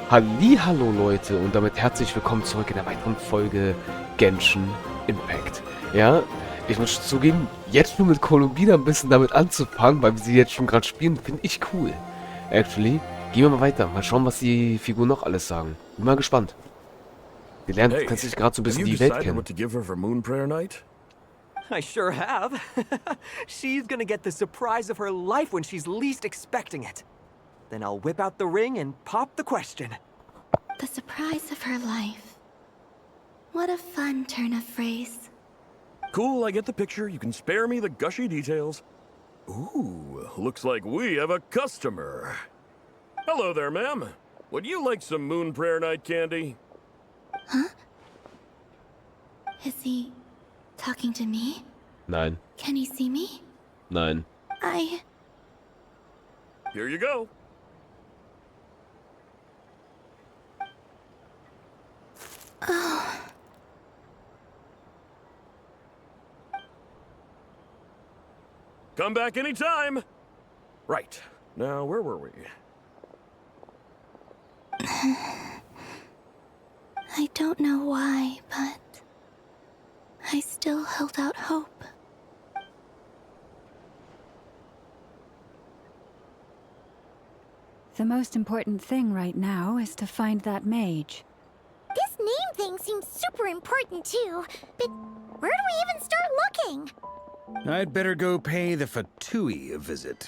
Hallihallo Leute und damit herzlich willkommen zurück in der weiteren Folge Genshin Impact. Ja, ich muss zugeben, jetzt nur mit Columbina ein bisschen damit anzufangen, weil wir sie jetzt schon gerade spielen, finde ich cool. Actually, gehen wir mal weiter, mal schauen, was die Figuren noch alles sagen. Bin mal gespannt. Wir lernen Hey, tatsächlich gerade so ein have bisschen you die Welt decided kennen. what to give her for Moon Prayer Night? I sure have. She's gonna get the surprise of her life when she's least expecting it. Then I'll whip out the ring and pop the question. The surprise of her life. What a fun turn of phrase. Cool, I get the picture. You can spare me the gushy details. Ooh, looks like we have a customer. Hello there, ma'am. Would you like some Moon Prayer Night candy? Huh? Is he talking to me? Nein, Can he see me? nein. Here you go. Oh, Come back anytime. Right. Now, where were we? I don't know why, but I still held out hope. The most important thing right now is to find that mage. This name thing seems super important too, but where do we even start looking? I'd better go pay the Fatui a visit.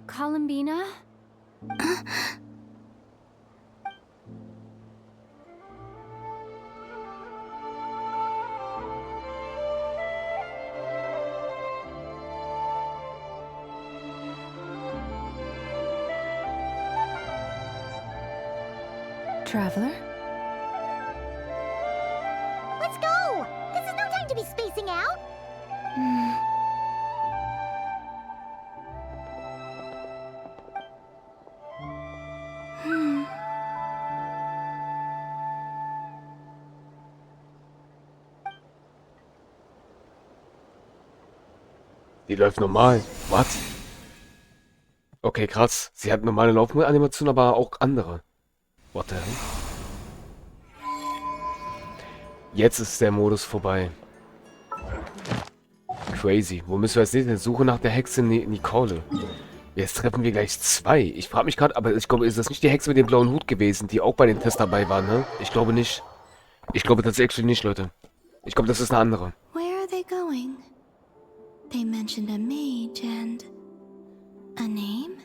Columbina? Traveler? Let's go! This is no time to be spacing out! Die läuft normal. What? Okay, krass. Sie hat normale Laufanimation, aber auch andere. What the hell? Jetzt ist der Modus vorbei. Crazy. Wo müssen wir jetzt hin? Suche nach der Hexe Nicole. Jetzt treffen wir gleich zwei. Ich frage mich gerade, aber ich glaube, ist das nicht die Hexe mit dem blauen Hut gewesen, die auch bei den Tests dabei war, ne? Ich glaube nicht. Ich glaube tatsächlich nicht, Leute. Ich glaube, das ist eine andere. Where are they going? They mentioned a mage and a name?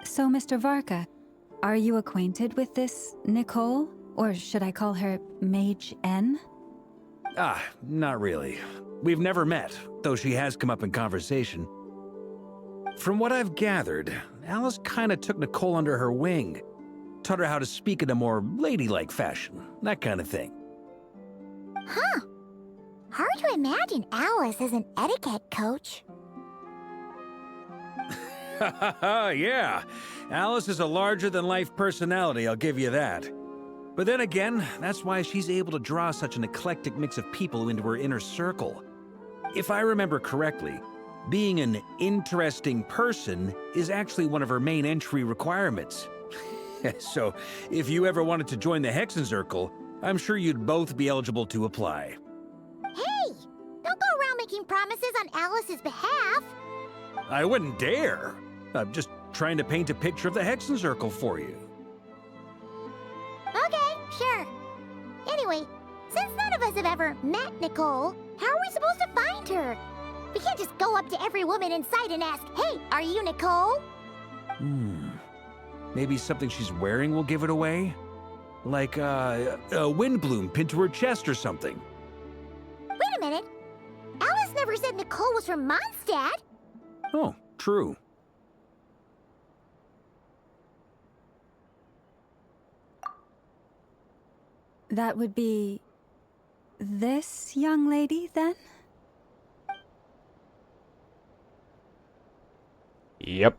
So, Mr. Varka, are you acquainted with this Nicole? Or should I call her Mage N? Ah, not really. We've never met, though she has come up in conversation. From what I've gathered, Alice kinda took Nicole under her wing. Taught her how to speak in a more ladylike fashion, that kind of thing. Huh. Hard to imagine Alice as an etiquette coach. Yeah, Alice is a larger-than-life personality, I'll give you that. But then again, that's why she's able to draw such an eclectic mix of people into her inner circle. If I remember correctly, being an interesting person is actually one of her main entry requirements. So, if you ever wanted to join the Hexen Circle, I'm sure you'd both be eligible to apply. Hey! Don't go around making promises on Alice's behalf! I wouldn't dare. I'm just trying to paint a picture of the Hexen Circle for you. Okay, sure. Anyway, since none of us have ever met Nicole, how are we supposed to find her? We can't just go up to every woman in sight and ask, "Hey, are you Nicole?" Maybe something she's wearing will give it away? Like, a windbloom pinned to her chest or something. Wait a minute. Alice never said Nicole was from Mondstadt. Oh, true. That would be this young lady, then? Yep.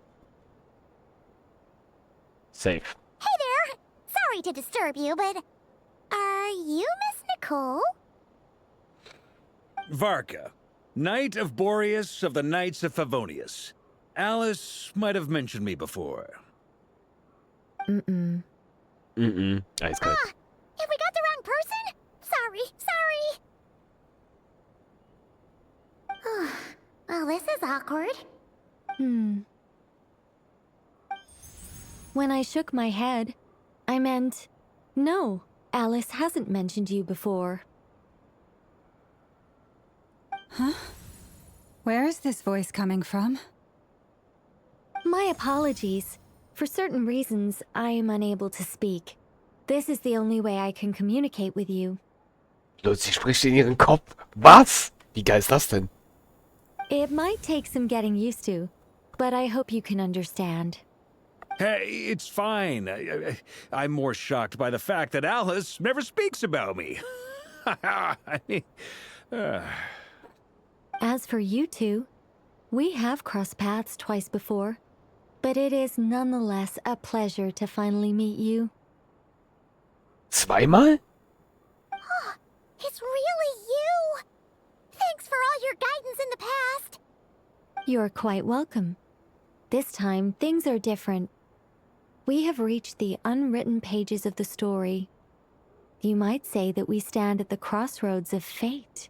Safe. Hey there! Sorry to disturb you, but are you Miss Nicole? Varka, Knight of Boreas of the Knights of Favonius. Alice might have mentioned me before. Mm-mm. Eiskalt. Have we got the wrong person? Sorry. Well, this is awkward. When I shook my head, I meant, no, Alice hasn't mentioned you before. Huh? Where is this voice coming from? My apologies. For certain reasons, I am unable to speak. This is the only way I can communicate with you. Lucy spricht in ihren Kopf. Was? Wie geil ist das denn? It might take some getting used to, but I hope you can understand. Hey, it's fine. I'm more shocked by the fact that Alice never speaks about me. I mean, As for you two, we have crossed paths twice before, but it is nonetheless a pleasure to finally meet you. Zweimal? It's really you! Thanks for all your guidance in the past! You're quite welcome. This time, things are different. We have reached the unwritten pages of the story. You might say that we stand at the crossroads of fate.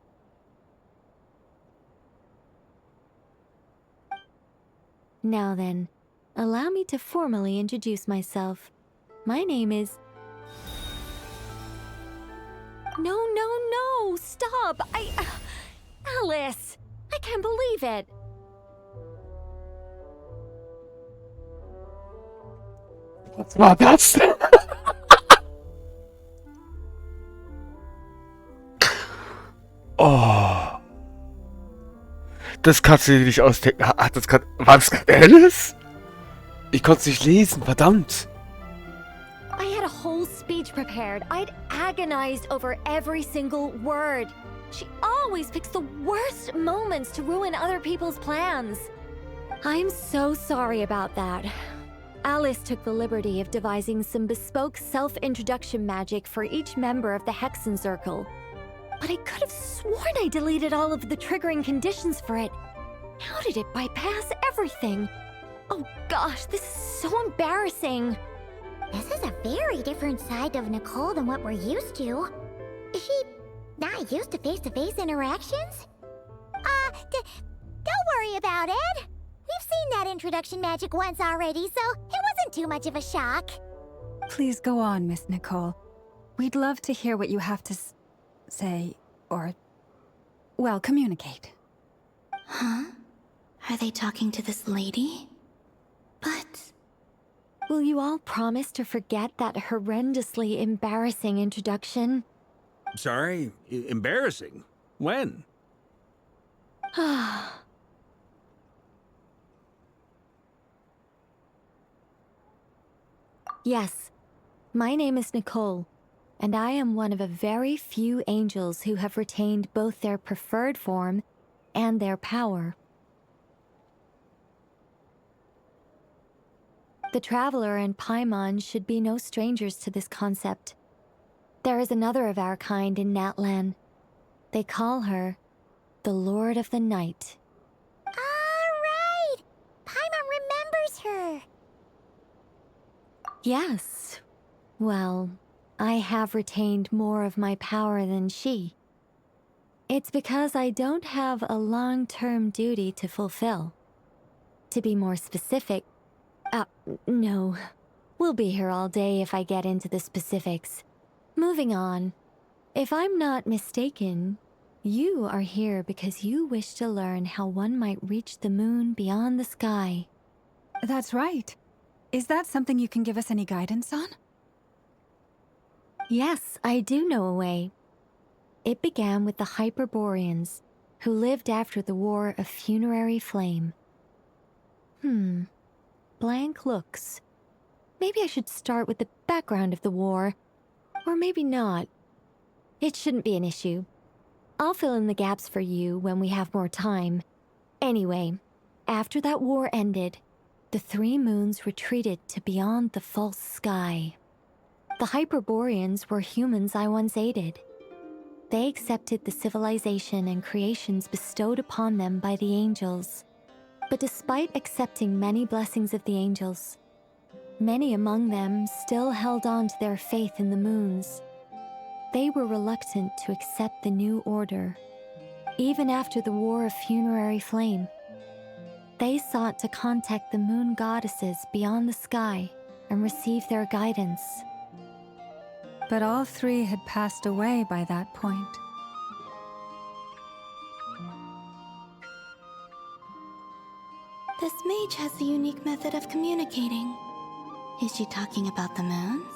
Now then, allow me to formally introduce myself. My name is... No, stop! Alice! I can't believe it! Was war das denn? Oh. Das kannst du dir nicht ausdenken. War das gerade Alice? Ich konnte es nicht lesen, verdammt. I had a whole speech prepared. I'd agonized over every single word. She always picks the worst moments to ruin other people's plans. I'm so sorry about that. Alice took the liberty of devising some bespoke self-introduction magic for each member of the Hexen Circle. But I could have sworn I deleted all of the triggering conditions for it. How did it bypass everything? Oh gosh, this is so embarrassing. This is a very different side of Nicole than what we're used to. Is she not used to face-to-face interactions? Don't worry about it. We've seen that introduction magic once already, so it wasn't too much of a shock. Please go on, Miss Nicole. We'd love to hear what you have to say, or, well, communicate. Huh? Are they talking to this lady? But... Will you all promise to forget that horrendously embarrassing introduction? sorry, embarrassing. When? Yes, my name is Nicole, and I am one of a very few angels who have retained both their preferred form and their power. The Traveler and Paimon should be no strangers to this concept. There is another of our kind in Natlan. They call her the Lord of the Night. All right! Paimon remembers her. Yes. Well, I have retained more of my power than she. It's because I don't have a long-term duty to fulfill. To be more specific, no. We'll be here all day if I get into the specifics. Moving on. If I'm not mistaken, you are here because you wish to learn how one might reach the moon beyond the sky. That's right. Is that something you can give us any guidance on? Yes, I do know a way. It began with the Hyperboreans, who lived after the War of Funerary Flame. Blank looks. Maybe I should start with the background of the war. Or maybe not. It shouldn't be an issue. I'll fill in the gaps for you when we have more time. Anyway, after that war ended, the 3 moons retreated to beyond the false sky. The Hyperboreans were humans I once aided. They accepted the civilization and creations bestowed upon them by the angels. But despite accepting many blessings of the angels, many among them still held on to their faith in the moons. They were reluctant to accept the new order. Even after the War of Funerary Flame, they sought to contact the moon goddesses beyond the sky and receive their guidance. But all 3 had passed away by that point. This mage has a unique method of communicating. Is she talking about the moons?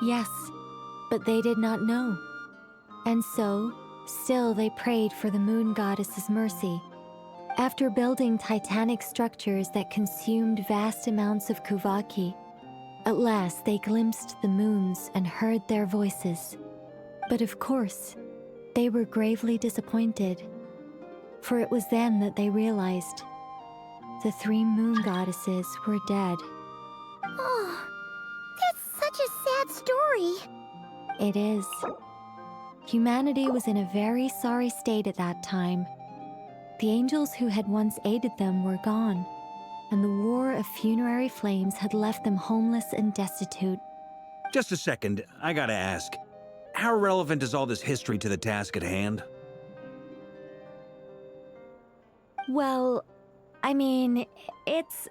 Yes, but they did not know. And so, still they prayed for the moon goddess's mercy. After building titanic structures that consumed vast amounts of Kuvaki, at last they glimpsed the moons and heard their voices. But of course, they were gravely disappointed. For it was then that they realized the 3 moon goddesses were dead. Oh, that's such a sad story. It is. Humanity was in a very sorry state at that time. The angels who had once aided them were gone, and the War of Funerary Flames had left them homeless and destitute. Just a second, I gotta ask. How relevant is all this history to the task at hand? Well, I mean, it's...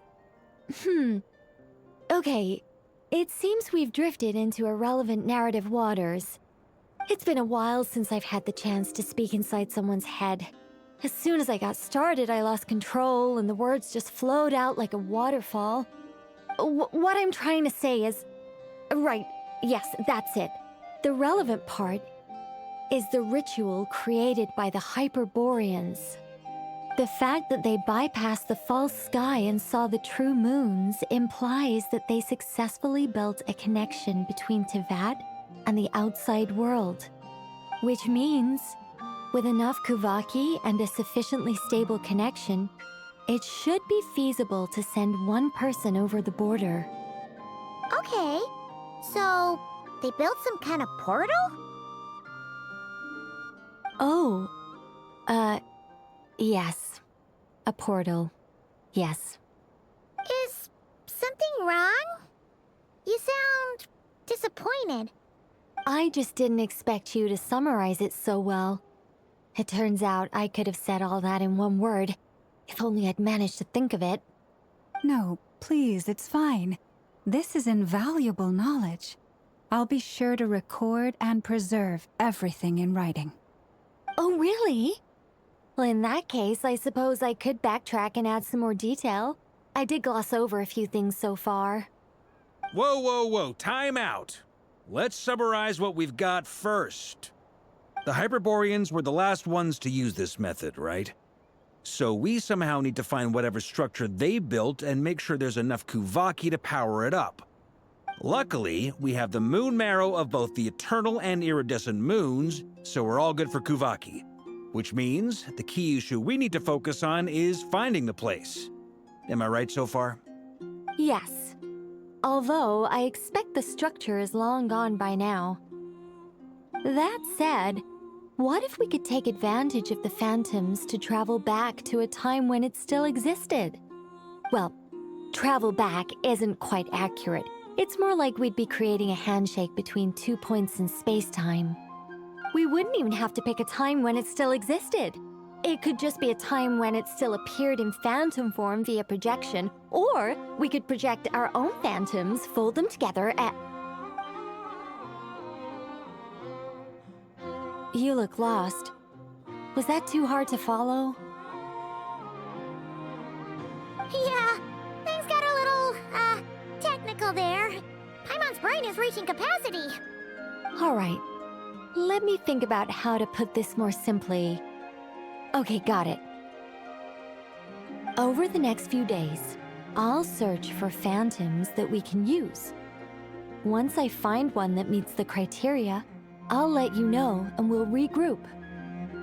Okay, it seems we've drifted into irrelevant narrative waters. It's been a while since I've had the chance to speak inside someone's head. As soon as I got started, I lost control and the words just flowed out like a waterfall. What I'm trying to say is... Right, yes, that's it. The relevant part is the ritual created by the Hyperboreans. The fact that they bypassed the false sky and saw the true moons implies that they successfully built a connection between Tevat and the outside world. Which means, with enough Kuvaki and a sufficiently stable connection, it should be feasible to send one person over the border. Okay, so they built some kind of portal? Oh, yes. A portal. Yes. Is something wrong? You sound disappointed. I just didn't expect you to summarize it so well. It turns out I could have said all that in one word, if only I'd managed to think of it. No, please, it's fine. This is invaluable knowledge. I'll be sure to record and preserve everything in writing. Oh, really? Well, in that case, I suppose I could backtrack and add some more detail. I did gloss over a few things so far. Whoa, whoa, whoa, time out. Let's summarize what we've got first. The Hyperboreans were the last ones to use this method, right? So we somehow need to find whatever structure they built and make sure there's enough Kuvaki to power it up. Luckily, we have the moon marrow of both the eternal and iridescent moons, so we're all good for Kuvaki. Which means the key issue we need to focus on is finding the place. Am I right so far? Yes. Although I expect the structure is long gone by now. That said, what if we could take advantage of the phantoms to travel back to a time when it still existed? Well, travel back isn't quite accurate. It's more like we'd be creating a handshake between 2 points in space-time. We wouldn't even have to pick a time when it still existed. It could just be a time when it still appeared in phantom form via projection, or we could project our own phantoms, fold them together, and... You look lost. Was that too hard to follow? Yeah, things got a little, technical there. Paimon's brain is reaching capacity. All right. Let me think about how to put this more simply. Okay, got it. Over the next few days, I'll search for phantoms that we can use. Once I find one that meets the criteria, I'll let you know and we'll regroup.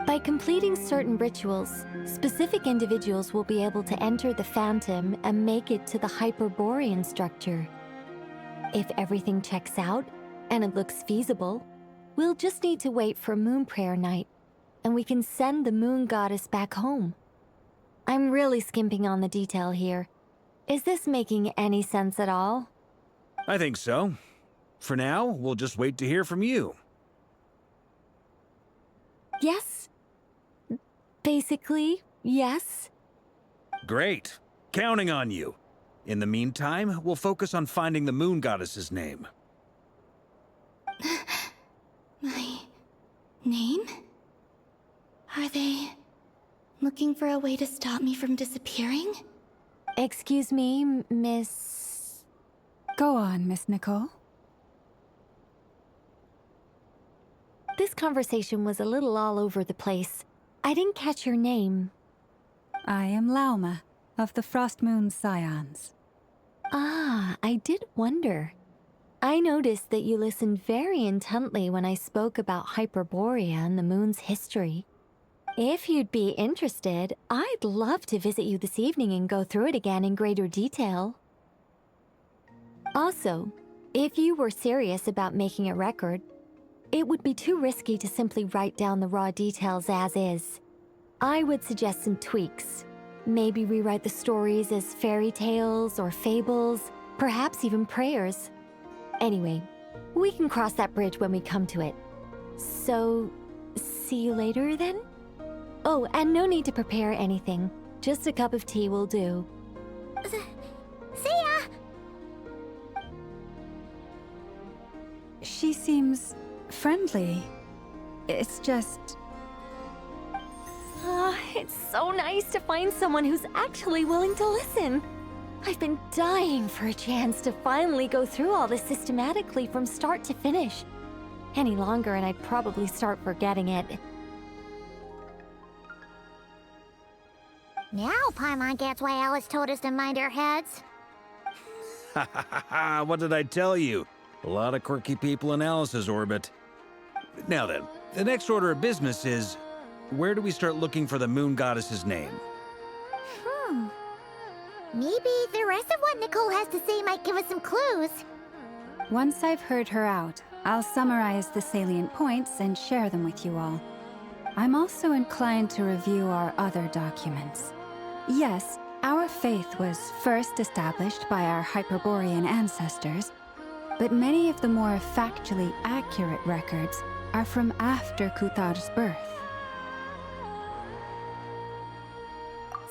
By completing certain rituals, specific individuals will be able to enter the Phantom and make it to the Hyperborean structure. If everything checks out, and it looks feasible, we'll just need to wait for Moon Prayer Night, and we can send the Moon Goddess back home. I'm really skimping on the detail here. Is this making any sense at all? I think so. For now, we'll just wait to hear from you. Yes. Basically, yes. Great. Counting on you. In the meantime, we'll focus on finding the Moon Goddess's name. My name? Are they looking for a way to stop me from disappearing? Excuse me, Miss... Go on, Miss Nicole. This conversation was a little all over the place. I didn't catch your name. I am Lauma, of the Frost Moon Scions. Ah, I did wonder. I noticed that you listened very intently when I spoke about Hyperborea and the moon's history. If you'd be interested, I'd love to visit you this evening and go through it again in greater detail. Also, if you were serious about making a record, it would be too risky to simply write down the raw details as is. I would suggest some tweaks. Maybe rewrite the stories as fairy tales or fables, perhaps even prayers. Anyway, we can cross that bridge when we come to it. So, see you later then? Oh, and no need to prepare anything. Just a cup of tea will do. See ya! She seems friendly. It's just... It's so nice to find someone who's actually willing to listen. I've been dying for a chance to finally go through all this systematically from start to finish. Any longer and I'd probably start forgetting it. Now Paimon gets why Alice told us to mind our heads. Ha ha ha ha! What did I tell you? A lot of quirky people in Alice's orbit. Now then, the next order of business is... where do we start looking for the Moon Goddess's name? Maybe the rest of what Nicole has to say might give us some clues. Once I've heard her out, I'll summarize the salient points and share them with you all. I'm also inclined to review our other documents. Yes, our faith was first established by our Hyperborean ancestors, but many of the more factually accurate records are from after Kuthar's birth.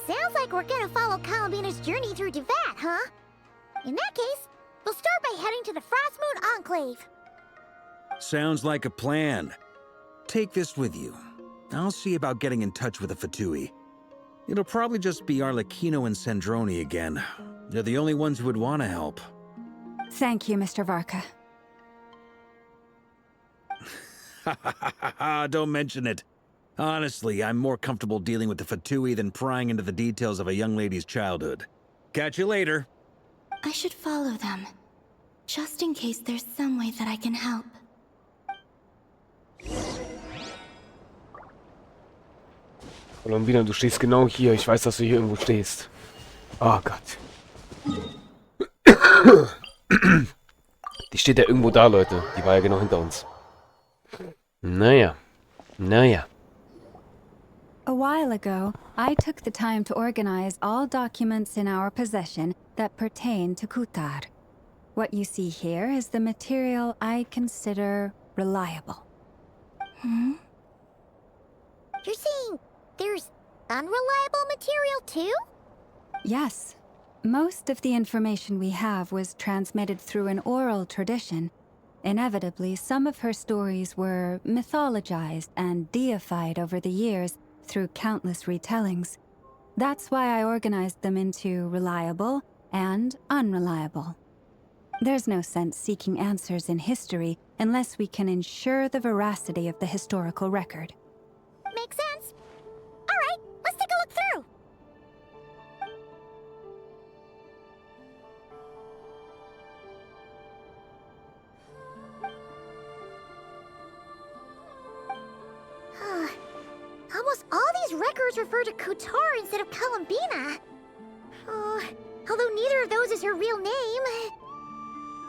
Sounds like we're gonna follow Columbina's journey through Devat, huh? In that case, we'll start by heading to the Frost Moon Enclave. Sounds like a plan. Take this with you. I'll see about getting in touch with the Fatui. It'll probably just be Arlecchino and Sandroni again. They're the only ones who would want to help. Thank you, Mr. Varka. Ha ha ha ha ha! Don't mention it. Honestly, I'm more comfortable dealing with the Fatui than prying into the details of a young lady's childhood. Catch you later. I should follow them, just in case there's some way that I can help. Columbina, du stehst genau hier. Ich weiß, dass du hier irgendwo stehst. Oh Gott. Die steht ja irgendwo da, Leute. Die war ja genau hinter uns. Naja. Naja. A while ago, I took the time to organize all documents in our possession that pertain to Kuthar. What you see here is the material I consider reliable. You're saying there's unreliable material too? Yes. Most of the information we have was transmitted through an oral tradition. Inevitably, some of her stories were mythologized and deified over the years through countless retellings. That's why I organized them into reliable and unreliable. There's no sense seeking answers in history unless we can ensure the veracity of the historical record. Makes sense. All right, let's take a look through. almost all these records refer to Kutar instead of Columbina. Although neither of those is her real name.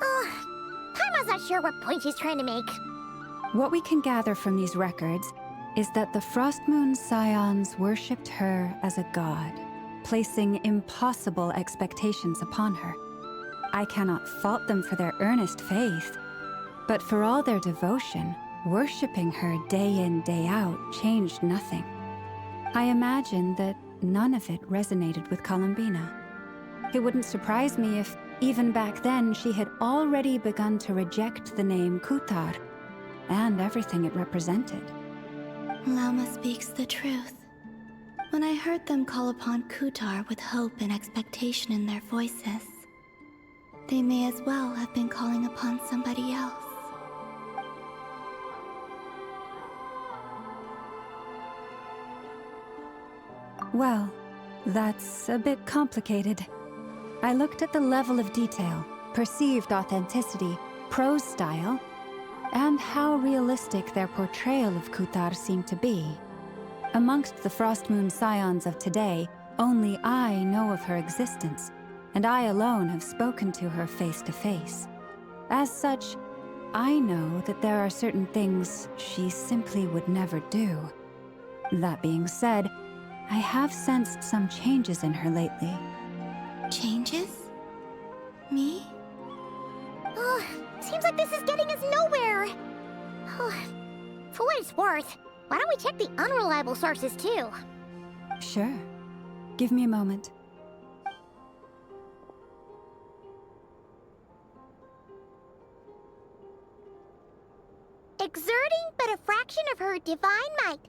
Paimon's not sure what point she's trying to make. What we can gather from these records is that the Frost Moon Scions worshipped her as a god, placing impossible expectations upon her. I cannot fault them for their earnest faith, but for all their devotion, worshipping her day in, day out changed nothing. I imagine that none of it resonated with Columbina. It wouldn't surprise me if, even back then, she had already begun to reject the name Kutar and everything it represented. Lama speaks the truth. When I heard them call upon Kutar with hope and expectation in their voices, they may as well have been calling upon somebody else. Well, that's a bit complicated. I looked at the level of detail, perceived authenticity, prose style, and how realistic their portrayal of Kutar seemed to be. Amongst the Frost Moon Scions of today, only I know of her existence, and I alone have spoken to her face to face. As such, I know that there are certain things she simply would never do. That being said, I have sensed some changes in her lately. Changes? Me? Seems like this is getting us nowhere. For what it's worth, why don't we check the unreliable sources too? Sure. Give me a moment. Exerting but a fraction of her divine might,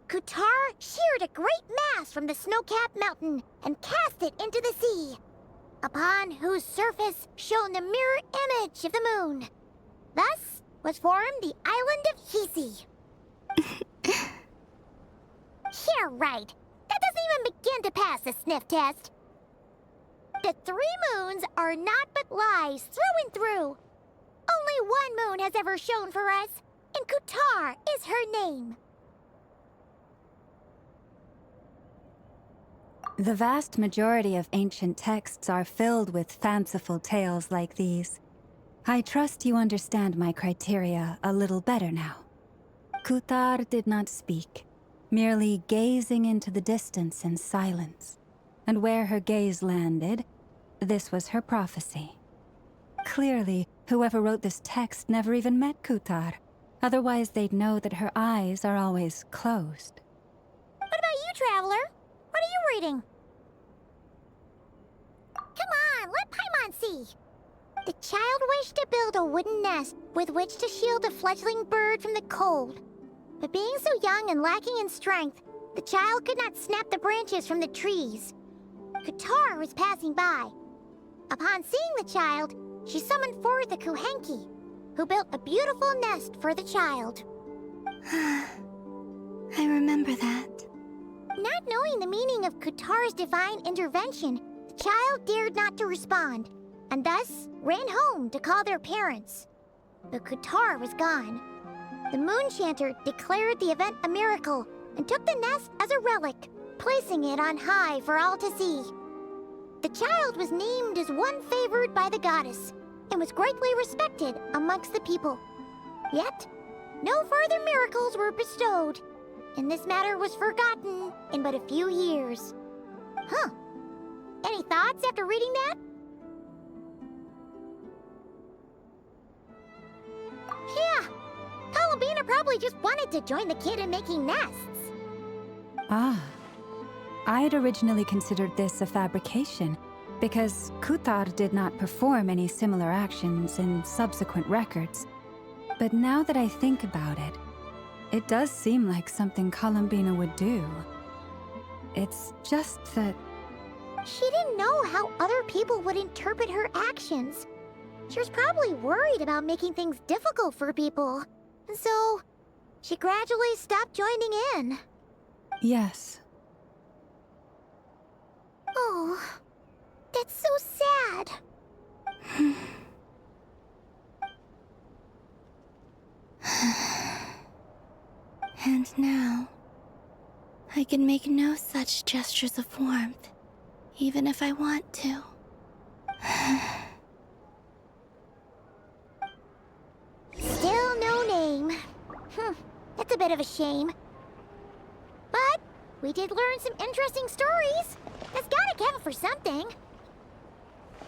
Kutar sheared a great mass from the snow-capped mountain and cast it into the sea, upon whose surface shone the mirror image of the moon. Thus was formed the island of Hexe. Yeah, right. That doesn't even begin to pass the sniff test. The 3 moons are naught but lies through and through. Only one moon has ever shone for us, and Kutar is her name. The vast majority of ancient texts are filled with fanciful tales like these. I trust you understand my criteria a little better now. Kutar did not speak, merely gazing into the distance in silence. And where her gaze landed, this was her prophecy. Clearly, whoever wrote this text never even met Kutar. Otherwise, they'd know that her eyes are always closed. What about you, Traveler? What are you reading? Come on, let Paimon see. The child wished to build a wooden nest with which to shield a fledgling bird from the cold. But being so young and lacking in strength, the child could not snap the branches from the trees. Kutar was passing by. Upon seeing the child, she summoned forth a Kuhenki, who built a beautiful nest for the child. I remember that. Not knowing the meaning of Kutar's divine intervention, the child dared not to respond, and thus ran home to call their parents. But Kutar was gone. The moon chanter declared the event a miracle and took the nest as a relic, placing it on high for all to see. The child was named as one favored by the goddess and was greatly respected amongst the people. Yet, no further miracles were bestowed, and this matter was forgotten in but a few years. Huh. Any thoughts after reading that? Yeah. Columbina probably just wanted to join the kid in making nests. Ah. I'd originally considered this a fabrication, because Kutar did not perform any similar actions in subsequent records. But now that I think about it, it does seem like something Columbina would do. It's just that... She didn't know how other people would interpret her actions. She was probably worried about making things difficult for people. And so, she gradually stopped joining in. Yes. Oh, that's so sad. And now, I can make no such gestures of warmth, even if I want to. Still no name. That's a bit of a shame. But we did learn some interesting stories. That's gotta count for something.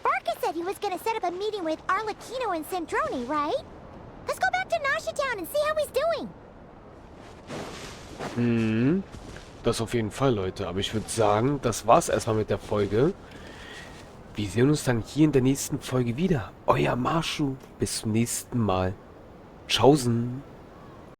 Barca said he was gonna set up a meeting with Arlecchino and Centrone, right? Let's go back to Nasha Town and see how he's doing. Das auf jeden Fall, Leute. Aber ich würde sagen, das war's erstmal mit der Folge. Wir sehen uns dann hier in der nächsten Folge wieder. Euer Masho. Bis zum nächsten Mal. Tschaußen.